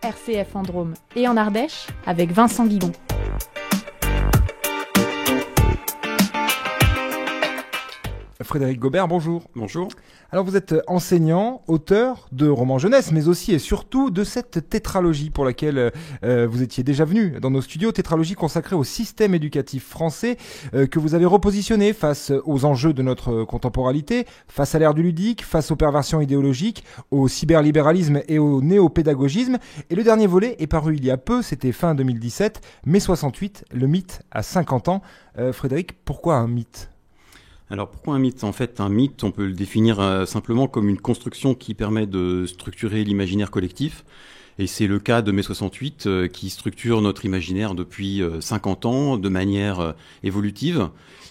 RCF en Drôme et en Ardèche avec Vincent Guigon. Frédéric Gobert, bonjour. Bonjour. Alors vous êtes enseignant, auteur de romans jeunesse, mais aussi et surtout de cette tétralogie pour laquelle vous étiez déjà venu dans nos studios, tétralogie consacrée au système éducatif français que vous avez repositionné face aux enjeux de notre contemporanité, face à l'ère du ludique, face aux perversions idéologiques, au cyberlibéralisme et au néopédagogisme. Et le dernier volet est paru il y a peu, c'était fin 2017, mai 68, le mythe à 50 ans. Frédéric, pourquoi un mythe ? Alors pourquoi un mythe ? En fait, un mythe, on peut le définir simplement comme une construction qui permet de structurer l'imaginaire collectif. Et c'est le cas de mai 68 qui structure notre imaginaire depuis 50 ans de manière évolutive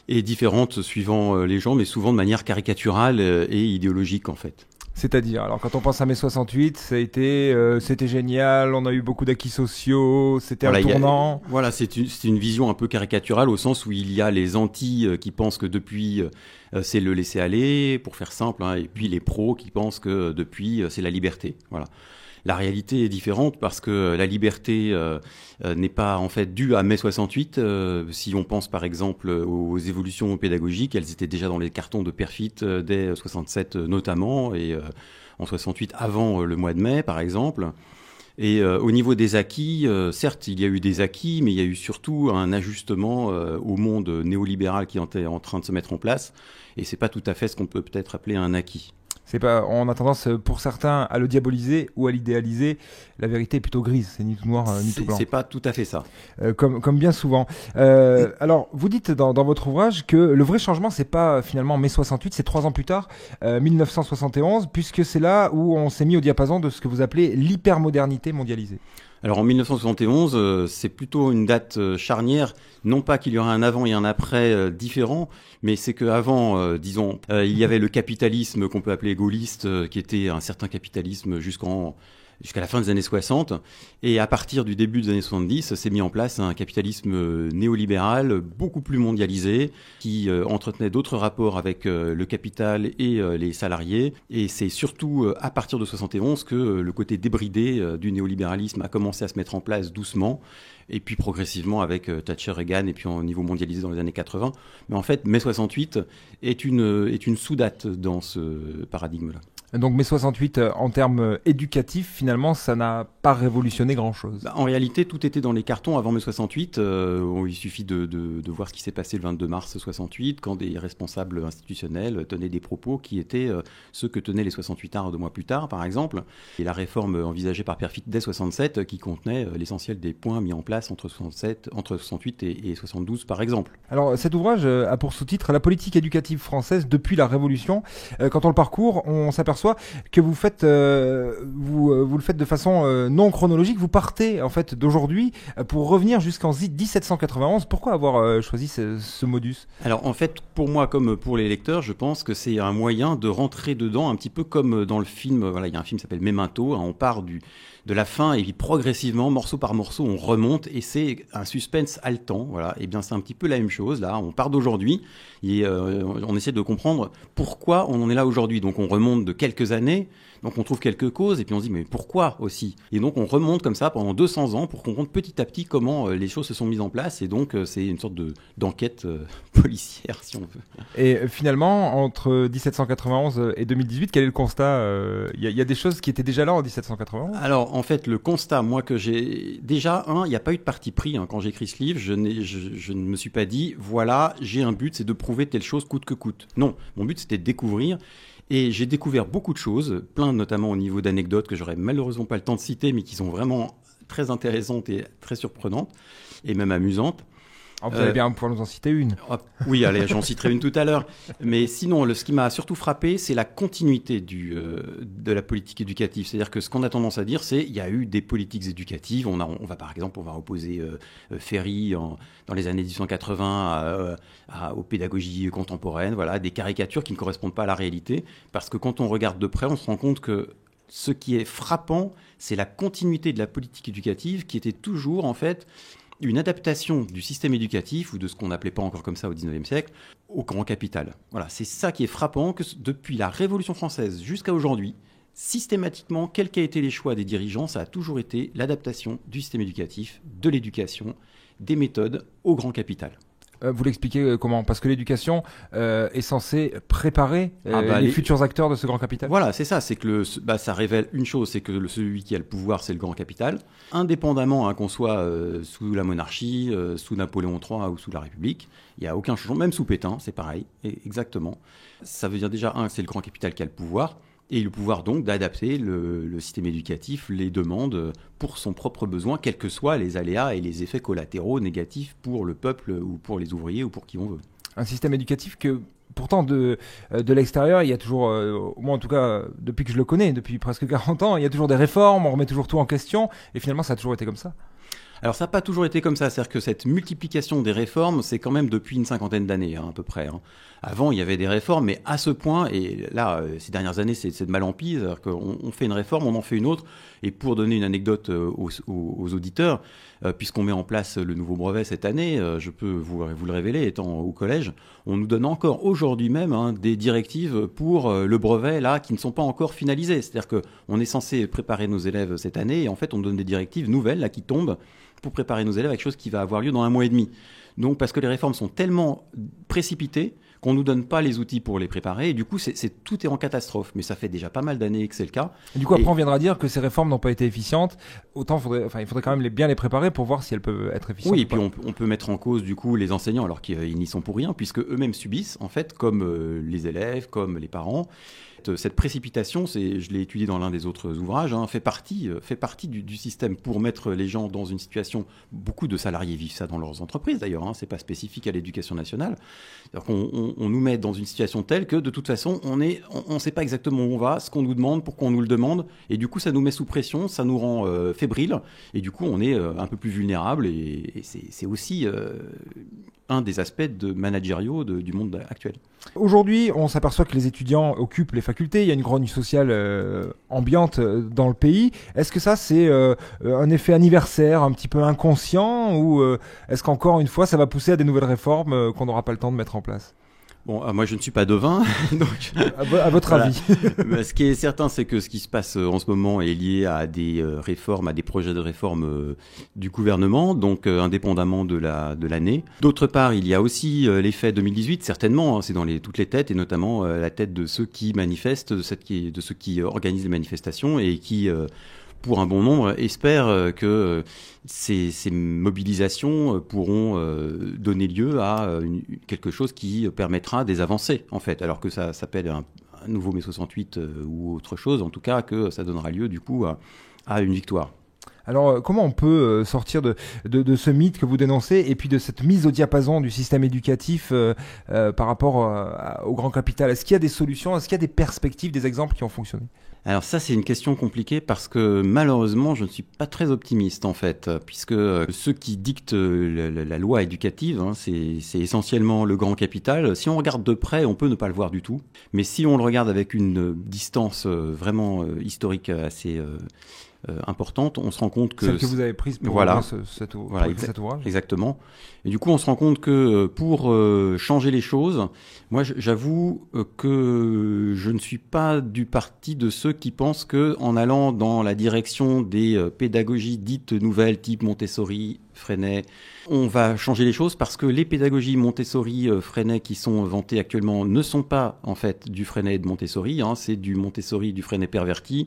et différente suivant les gens, mais souvent de manière caricaturale et idéologique en fait. C'est-à-dire, alors quand on pense à mai 68, c'était génial, on a eu beaucoup d'acquis sociaux, c'était un tournant. C'est une vision un peu caricaturale au sens où il y a les antis qui pensent que depuis c'est le laisser-aller, pour faire simple, et puis les pros qui pensent que depuis c'est la liberté. Voilà. La réalité est différente parce que la liberté n'est pas en fait due à mai 68. Si on pense par exemple aux évolutions pédagogiques, elles étaient déjà dans les cartons de Perfit dès 67 notamment, et en 68 avant le mois de mai par exemple. Et au niveau des acquis, certes il y a eu des acquis, mais il y a eu surtout un ajustement au monde néolibéral qui était en train de se mettre en place. Et c'est pas tout à fait ce qu'on peut peut-être appeler un acquis. On a tendance pour certains à le diaboliser ou à l'idéaliser. La vérité est plutôt grise, c'est ni tout noir ni tout blanc. C'est pas tout à fait ça. Comme bien souvent. Alors, vous dites dans votre ouvrage que le vrai changement, c'est pas finalement mai 68, c'est 3 ans plus tard, 1971, puisque c'est là où on s'est mis au diapason de ce que vous appelez l'hypermodernité mondialisée. Alors en 1971, c'est plutôt une date charnière, non pas qu'il y aurait un avant et un après différent, mais c'est qu'avant, il y avait le capitalisme qu'on peut appeler gaulliste, qui était un certain capitalisme jusqu'à la fin des années 60. Et à partir du début des années 70, s'est mis en place un capitalisme néolibéral beaucoup plus mondialisé, qui entretenait d'autres rapports avec le capital et les salariés. Et c'est surtout à partir de 71 que le côté débridé du néolibéralisme a commencé à se mettre en place doucement. Et puis progressivement avec Thatcher, Reagan, et puis au niveau mondialisé dans les années 80. Mais en fait, mai 68 est une sous-date dans ce paradigme-là. Donc mai 68, en termes éducatifs, finalement, ça n'a pas révolutionné grand-chose. En réalité, tout était dans les cartons avant mai 68. Il suffit de voir ce qui s'est passé le 22 mars 68, quand des responsables institutionnels tenaient des propos qui étaient ceux que tenaient les 68ards 2 mois plus tard, par exemple. Et la réforme envisagée par Perfit dès 67, qui contenait l'essentiel des points mis en place entre 68 et 72, par exemple. Alors, cet ouvrage a pour sous-titre « La politique éducative française depuis la Révolution ». Quand on le parcourt, on s'aperçoit que vous faites, vous le faites de façon non chronologique. Vous partez en fait d'aujourd'hui pour revenir jusqu'en 1791. Pourquoi avoir choisi ce modus ? Alors en fait, pour moi comme pour les lecteurs, je pense que c'est un moyen de rentrer dedans, un petit peu comme dans le film. Voilà, il y a un film qui s'appelle Memento. On part de la fin et puis progressivement, morceau par morceau, on remonte et c'est un suspense haletant. Voilà, et bien c'est un petit peu la même chose là. On part d'aujourd'hui et on essaie de comprendre pourquoi on en est là aujourd'hui. Donc on remonte de quelques années, donc on trouve quelques causes et puis on se dit mais pourquoi aussi ? Et donc on remonte comme ça pendant 200 ans pour comprendre petit à petit comment les choses se sont mises en place et donc c'est une sorte d'enquête policière si on veut. Et finalement, entre 1791 et 2018, quel est le constat ? Il y a des choses qui étaient déjà là en 1791 ? Alors en fait le constat, moi que j'ai déjà, il n'y a pas eu de parti pris quand j'ai écrit ce livre, je ne me suis pas dit voilà j'ai un but, c'est de prouver telle chose coûte que coûte. Non, mon but c'était de découvrir. Et j'ai découvert beaucoup de choses, plein notamment au niveau d'anecdotes que j'aurais malheureusement pas le temps de citer, mais qui sont vraiment très intéressantes et très surprenantes, et même amusantes. Vous allez bien pouvoir nous en citer une. Oui, allez, j'en citerai une tout à l'heure. Mais sinon, ce qui m'a surtout frappé, c'est la continuité de la politique éducative. C'est-à-dire que ce qu'on a tendance à dire, c'est qu'il y a eu des politiques éducatives. On va par exemple, opposer Ferry dans les années 1880 aux pédagogies contemporaines, voilà, des caricatures qui ne correspondent pas à la réalité. Parce que quand on regarde de près, on se rend compte que ce qui est frappant, c'est la continuité de la politique éducative qui était toujours, en fait, une adaptation du système éducatif, ou de ce qu'on n'appelait pas encore comme ça au XIXe siècle, au grand capital. Voilà, c'est ça qui est frappant, que depuis la Révolution française jusqu'à aujourd'hui, systématiquement, quels qu'aient été les choix des dirigeants, ça a toujours été l'adaptation du système éducatif, de l'éducation, des méthodes au grand capital. Vous l'expliquez comment? Parce que l'éducation est censée préparer les futurs acteurs de ce grand capital. Voilà, c'est ça. C'est que ça révèle une chose, c'est que celui qui a le pouvoir, c'est le grand capital. Indépendamment qu'on soit sous la monarchie, sous Napoléon III ou sous la République, il n'y a aucun changement. Même sous Pétain, c'est pareil, exactement. Ça veut dire déjà, c'est le grand capital qui a le pouvoir. Et le pouvoir donc d'adapter le système éducatif, les demandes pour son propre besoin, quels que soient les aléas et les effets collatéraux négatifs pour le peuple ou pour les ouvriers ou pour qui on veut. Un système éducatif que pourtant de l'extérieur, il y a toujours, moi en tout cas depuis que je le connais, depuis presque 40 ans, il y a toujours des réformes, on remet toujours tout en question et finalement ça a toujours été comme ça. Alors ça n'a pas toujours été comme ça, c'est-à-dire que cette multiplication des réformes, c'est quand même depuis une 50aine d'années à peu près. Avant, il y avait des réformes, mais à ce point, et là, ces dernières années, c'est de mal en pis, c'est-à-dire qu'on fait une réforme, on en fait une autre, et pour donner une anecdote aux auditeurs, puisqu'on met en place le nouveau brevet cette année, je peux vous le révéler, étant au collège, on nous donne encore aujourd'hui même des directives pour le brevet là qui ne sont pas encore finalisées. C'est-à-dire qu'on est censé préparer nos élèves cette année, et en fait, on donne des directives nouvelles là qui tombent pour préparer nos élèves à quelque chose qui va avoir lieu dans 1 mois et demi. Donc, parce que les réformes sont tellement précipitées qu'on ne nous donne pas les outils pour les préparer. Et du coup, tout est en catastrophe. Mais ça fait déjà pas mal d'années que c'est le cas. Et du coup, après, on viendra dire que ces réformes n'ont pas été efficientes. Autant, il faudrait quand même bien les préparer pour voir si elles peuvent être efficientes. Oui, et puis on peut mettre en cause, du coup, les enseignants, alors qu'ils n'y sont pour rien, puisque eux-mêmes subissent, en fait, comme les élèves, comme les parents. Cette précipitation, je l'ai étudié dans l'un des autres ouvrages, fait partie du système pour mettre les gens dans une situation. Beaucoup de salariés vivent ça dans leurs entreprises d'ailleurs, c'est pas spécifique à l'éducation nationale. C'est-à-dire qu'on nous met dans une situation telle que de toute façon on sait pas exactement où on va, ce qu'on nous demande, pourquoi on nous le demande, et du coup ça nous met sous pression, ça nous rend fébriles, et du coup on est un peu plus vulnérable, et c'est aussi un des aspects managériaux du monde actuel. Aujourd'hui, on s'aperçoit que les étudiants occupent les facultés, il y a une grogne sociale ambiante dans le pays. Est-ce que ça, c'est un effet anniversaire, un petit peu inconscient, ou est-ce qu'encore une fois, ça va pousser à des nouvelles réformes qu'on n'aura pas le temps de mettre en place ? Bon, moi je ne suis pas devin, donc à votre voilà. avis. Ce qui est certain, c'est que ce qui se passe en ce moment est lié à des réformes, à des projets de réforme du gouvernement, donc indépendamment de l'année. D'autre part, il y a aussi l'effet 2018, certainement, c'est dans toutes les têtes, et notamment la tête de ceux qui manifestent, de ceux qui organisent les manifestations et qui pour un bon nombre, espèrent que ces mobilisations pourront donner lieu à quelque chose qui permettra des avancées, en fait, alors que ça s'appelle un nouveau mai 68 ou autre chose, en tout cas que ça donnera lieu du coup à une victoire. Alors, comment on peut sortir de ce mythe que vous dénoncez et puis de cette mise au diapason du système éducatif par rapport au grand capital ? Est-ce qu'il y a des solutions ? Est-ce qu'il y a des perspectives, des exemples qui ont fonctionné ? Alors ça, c'est une question compliquée parce que malheureusement, je ne suis pas très optimiste en fait, puisque ceux qui dictent la loi éducative, c'est essentiellement le grand capital. Si on regarde de près, on peut ne pas le voir du tout. Mais si on le regarde avec une distance vraiment historique assez importante, on se rend compte que... Celle que vous avez prise pour cet ouvrage. Exactement. Et du coup, on se rend compte que pour changer les choses, moi, j'avoue que je ne suis pas du parti de ceux qui pensent que en allant dans la direction des pédagogies dites nouvelles, type Montessori, Freinet, on va changer les choses, parce que les pédagogies Montessori, Freinet qui sont vantées actuellement ne sont pas en fait du Freinet et de Montessori, c'est du Montessori, du Freinet perverti,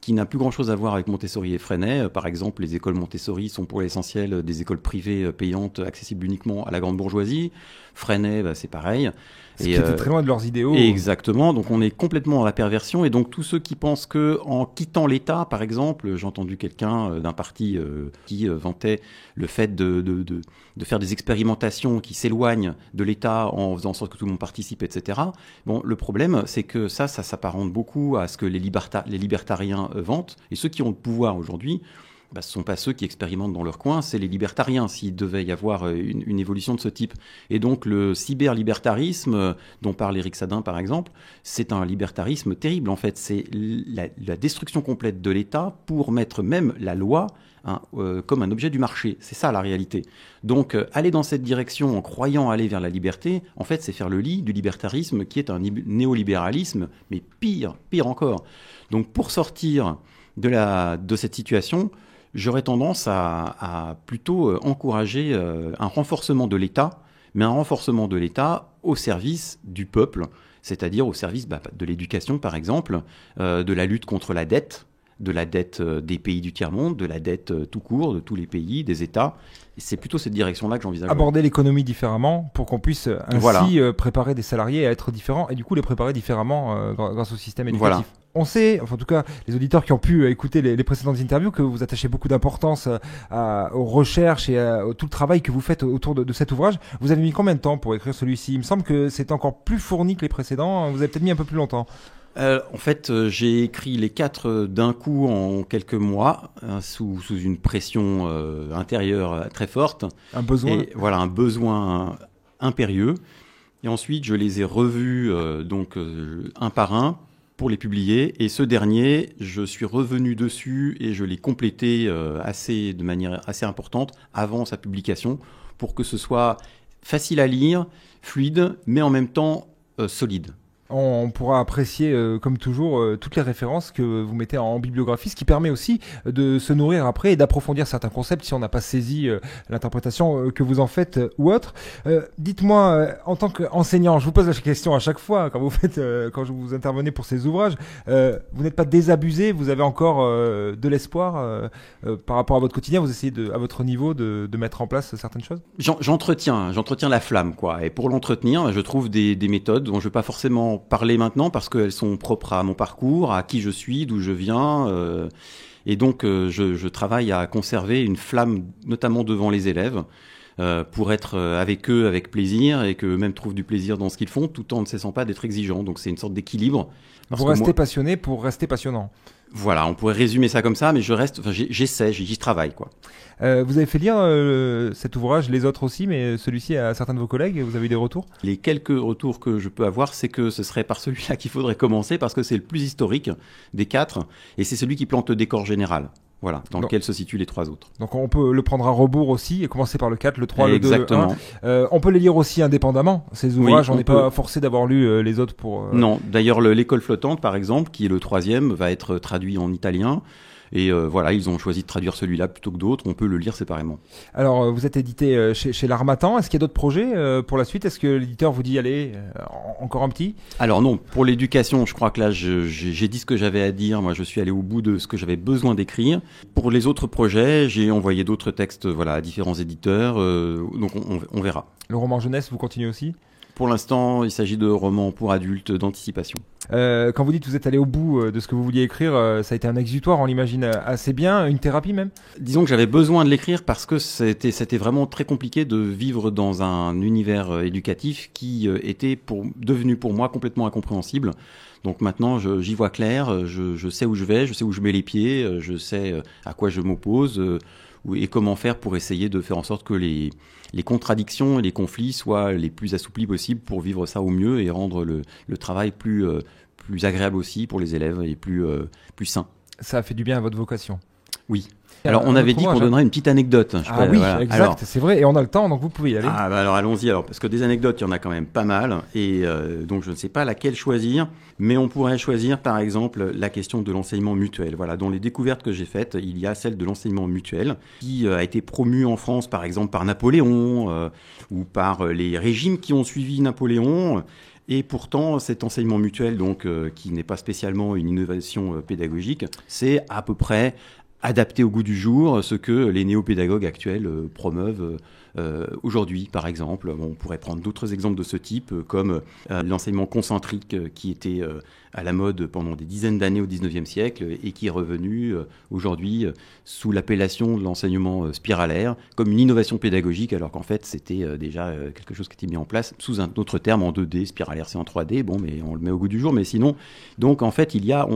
qui n'a plus grand-chose à voir avec Montessori et Freinet. Par exemple, les écoles Montessori sont pour l'essentiel des écoles privées payantes accessibles uniquement à la grande bourgeoisie. Freinet, c'est pareil. Ce qui était très loin de leurs idéaux. Exactement. Donc on est complètement dans la perversion. Et donc tous ceux qui pensent que en quittant l'État, par exemple, j'ai entendu quelqu'un d'un parti qui vantait le fait de faire des expérimentations qui s'éloignent de l'État en faisant en sorte que tout le monde participe, etc. Bon, le problème, c'est que ça s'apparente beaucoup à ce que les libertariens vantent. Et ceux qui ont le pouvoir aujourd'hui ce ne sont pas ceux qui expérimentent dans leur coin, c'est les libertariens, s'il devait y avoir une évolution de ce type. Et donc le cyberlibertarisme, dont parle Éric Sadin par exemple, c'est un libertarisme terrible en fait. C'est la destruction complète de l'État pour mettre même la loi comme un objet du marché. C'est ça la réalité. Donc aller dans cette direction en croyant aller vers la liberté, en fait c'est faire le lit du libertarisme qui est un néolibéralisme, mais pire encore. Donc pour sortir de cette situation, j'aurais tendance à plutôt encourager un renforcement de l'État, mais un renforcement de l'État au service du peuple, c'est-à-dire au service de l'éducation par exemple, de la lutte contre la dette, de la dette des pays du tiers-monde, de la dette tout court, de tous les pays, des États. Et c'est plutôt cette direction-là que j'envisage. Aborder l'économie différemment pour qu'on puisse ainsi préparer des salariés à être différents et du coup les préparer différemment grâce au système éducatif. Voilà. On sait, enfin en tout cas les auditeurs qui ont pu écouter les précédentes interviews, que vous attachez beaucoup d'importance aux recherches et à tout le travail que vous faites autour de cet ouvrage. Vous avez mis combien de temps pour écrire celui-ci ? Il me semble que c'est encore plus fourni que les précédents. Vous avez peut-être mis un peu plus longtemps. En fait, j'ai écrit les 4 d'un coup en quelques mois, sous une pression intérieure très forte. Un besoin. Et voilà, un besoin impérieux. Et ensuite, je les ai revus un par un pour les publier. Et ce dernier, je suis revenu dessus et je l'ai complété de manière assez importante avant sa publication pour que ce soit facile à lire, fluide, mais en même temps solide. On pourra apprécier, comme toujours, toutes les références que vous mettez en bibliographie, ce qui permet aussi de se nourrir après et d'approfondir certains concepts si on n'a pas saisi l'interprétation que vous en faites ou autre. Dites-moi, en tant qu'enseignant, je vous pose la question à chaque fois quand vous intervenez pour ces ouvrages, vous n'êtes pas désabusé, vous avez encore de l'espoir par rapport à votre quotidien, vous essayez à votre niveau de mettre en place certaines choses ? J'entretiens la flamme, quoi. Et pour l'entretenir, je trouve des méthodes dont je ne vais pas forcément parler maintenant parce qu'elles sont propres à mon parcours, à qui je suis, d'où je viens. Et donc, je travaille à conserver une flamme, notamment devant les élèves, pour être avec eux avec plaisir et qu'eux-mêmes trouvent du plaisir dans ce qu'ils font, tout en ne cessant pas d'être exigeants. Donc, c'est une sorte d'équilibre. Vous restez passionné pour rester passionnant. Voilà, on pourrait résumer ça comme ça, mais j'y travaille, quoi. Vous avez fait lire cet ouvrage, les autres aussi, mais celui-ci à certains de vos collègues, vous avez eu des retours ? Les quelques retours que je peux avoir, c'est que ce serait par celui-là qu'il faudrait commencer, parce que c'est le plus historique des 4, et c'est celui qui plante le décor général. Voilà, dans lequel se situent les 3 autres. Donc on peut le prendre à rebours aussi et commencer par le 4, le 3, Exactement. le 2, le 1. On peut les lire aussi indépendamment, ces ouvrages, on n'est pas forcé d'avoir lu les autres pour... Non, d'ailleurs l'école flottante par exemple, qui est le 3e, va être traduit en italien. Et voilà, ils ont choisi de traduire celui-là plutôt que d'autres. On peut le lire séparément. Alors, vous êtes édité chez l'Harmattan. Est-ce qu'il y a d'autres projets pour la suite ? Est-ce que l'éditeur vous dit, allez, encore un petit ? Alors non, pour l'éducation, je crois que là, j'ai dit ce que j'avais à dire. Moi, je suis allé au bout de ce que j'avais besoin d'écrire. Pour les autres projets, j'ai envoyé d'autres textes à différents éditeurs. Donc, on verra. Le roman jeunesse, vous continuez aussi ? Pour l'instant, il s'agit de romans pour adultes d'anticipation. Quand vous dites que vous êtes allé au bout de ce que vous vouliez écrire, ça a été un exutoire, on l'imagine assez bien, une thérapie même ? Disons que j'avais besoin de l'écrire parce que c'était vraiment très compliqué de vivre dans un univers éducatif qui était devenu pour moi complètement incompréhensible. Donc maintenant, j'y vois clair, je sais où je vais, je sais où je mets les pieds, je sais à quoi je m'oppose et comment faire pour essayer de faire en sorte que les contradictions et les conflits soient les plus assouplis possibles pour vivre ça au mieux et rendre le travail plus agréable aussi pour les élèves et plus sain. Ça a fait du bien à votre vocation. Oui. Alors, on avait dit qu'on donnerait une petite anecdote. Oui, exact, alors, c'est vrai, et on a le temps, donc vous pouvez y aller. Alors allons-y, parce que des anecdotes, il y en a quand même pas mal, et donc je ne sais pas laquelle choisir, mais on pourrait choisir par exemple la question de l'enseignement mutuel. Voilà, dans les découvertes que j'ai faites, il y a celle de l'enseignement mutuel, qui a été promue en France par exemple par Napoléon, ou par les régimes qui ont suivi Napoléon. Et pourtant, cet enseignement mutuel, donc, qui n'est pas spécialement une innovation pédagogique, c'est à peu près adapté au goût du jour ce que les néopédagogues actuels promeuvent aujourd'hui, par exemple. Bon, on pourrait prendre d'autres exemples de ce type, comme l'enseignement concentrique qui était à la mode pendant des dizaines d'années au XIXe siècle et qui est revenu aujourd'hui sous l'appellation de l'enseignement spiralaire comme une innovation pédagogique, alors qu'en fait c'était déjà quelque chose qui était mis en place sous un autre terme en 2D, spiralaire c'est en 3D, bon mais on le met au goût du jour, mais sinon, donc en fait il y a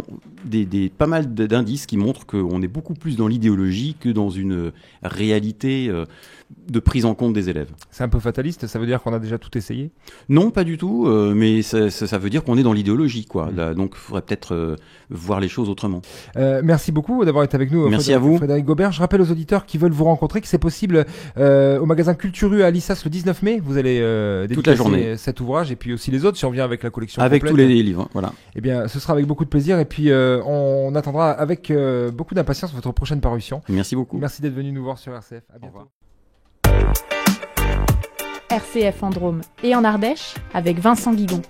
pas mal d'indices qui montrent qu'on est beaucoup plus dans l'idéologie que dans une réalité de prise en compte des élèves. C'est un peu fataliste, ça veut dire qu'on a déjà tout essayé ? Non, pas du tout, mais ça veut dire qu'on est dans l'idéologie, quoi. Là, donc, il faudrait peut-être voir les choses autrement. Merci beaucoup d'avoir été avec nous. Merci à vous. Frédéric Gobert. Je rappelle aux auditeurs qui veulent vous rencontrer que c'est possible au magasin Culturu à Lissas le 19 mai. Vous allez toute la journée cet ouvrage et puis aussi les autres si on vient avec la collection avec complète. Tous les livres, voilà. Eh bien, ce sera avec beaucoup de plaisir et puis on attendra avec beaucoup d'impatience votre prochaine parution. Merci beaucoup. Merci d'être venu nous voir sur RCF. À bientôt. RCF en Drôme et en Ardèche avec Vincent Guigon.